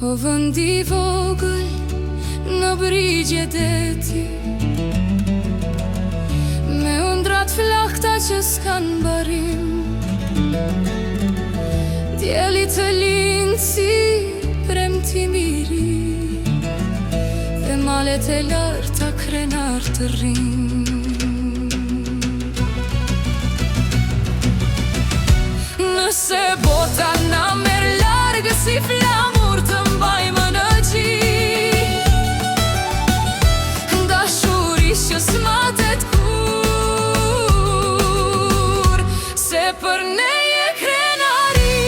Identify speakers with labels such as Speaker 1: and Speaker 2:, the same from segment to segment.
Speaker 1: O vend I vogël në brigje deti, me undrat flakta që s'kan barim, djeli të lind si premti miri, dhe malet e larta krenar të rrim. Nëse bota na merr larg si flamur, të mbajmë në gjik, dashuri që s'matet kur, se për ne je krenari.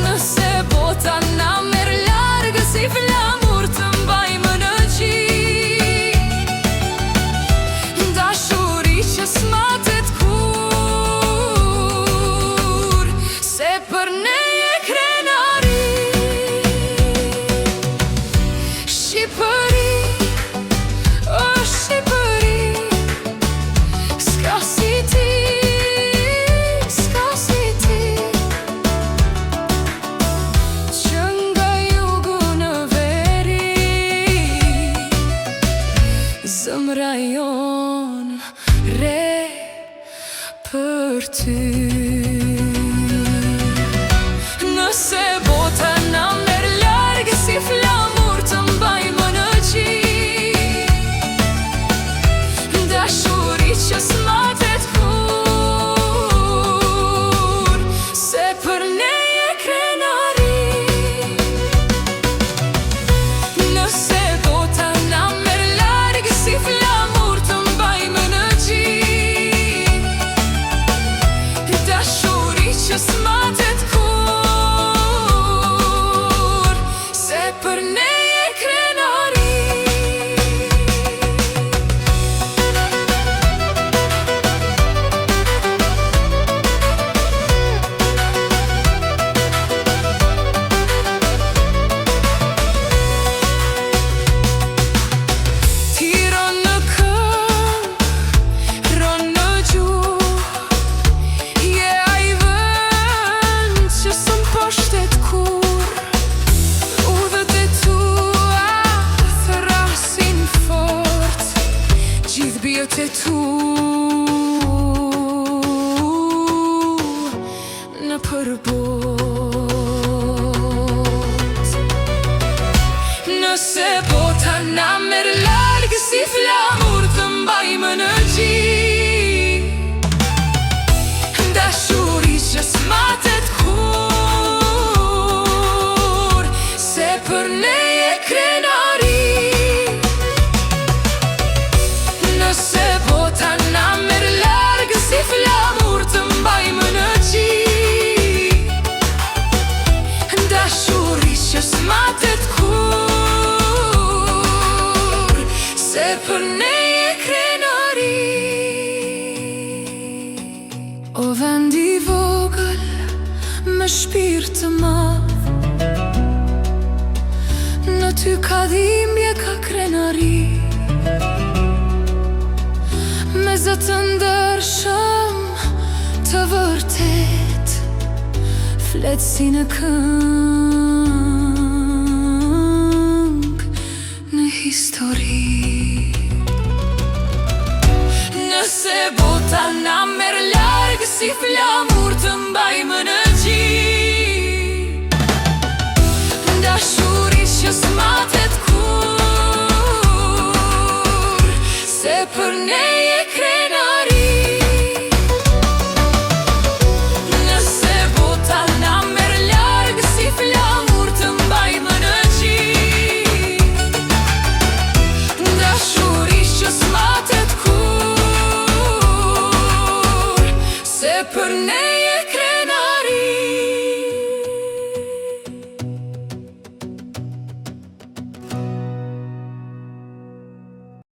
Speaker 1: Nëse bota na merr larg si flamur, të mbajmë në gjik, dashuri që s'matet kur, se për ne je krenari. Shqipëri, o Shqipëri, s'ka si ti, s'ka si ti, që nga jugu në veri, zemra jon re për ty. Nëse bota na merr larg si flamur, të mbajmë në gjik, dashuri që s'matet kur, se për ne je krenari. Nëse bota na merr larg si flamur, të mbajmë në gjik, dashuri që s'matet kur, se për ne je krenari. Ti ron në këmbë, ron në gjuhë, je ai vend që s'm poshtet kur, udhët e tua thrasin fort, gjithë bijët e tu në përbot. Nëse bota na merr larg si flamur, të mbajmë në gjik, dashuri që s'matet kur, se për ne je krenari. Nëse bota na merr larg si flamur, të mbajmë në gjik, dashuri që s'matet kur, se për ne je krenari. O vend I vogël me shpirt të madh, në ty ka dhimbje, ka krenari, me zë të ndershëm të vërtet, flet si në këngë, në histori. Nëse bota na merr larg si flamur, të mbajmë në gjik, dashuri që s'matet kur, se për ne je krenari. Nëse bota na merr larg si flamur, të mbajmë në gjik, dashuri që s'matet kur, se për ne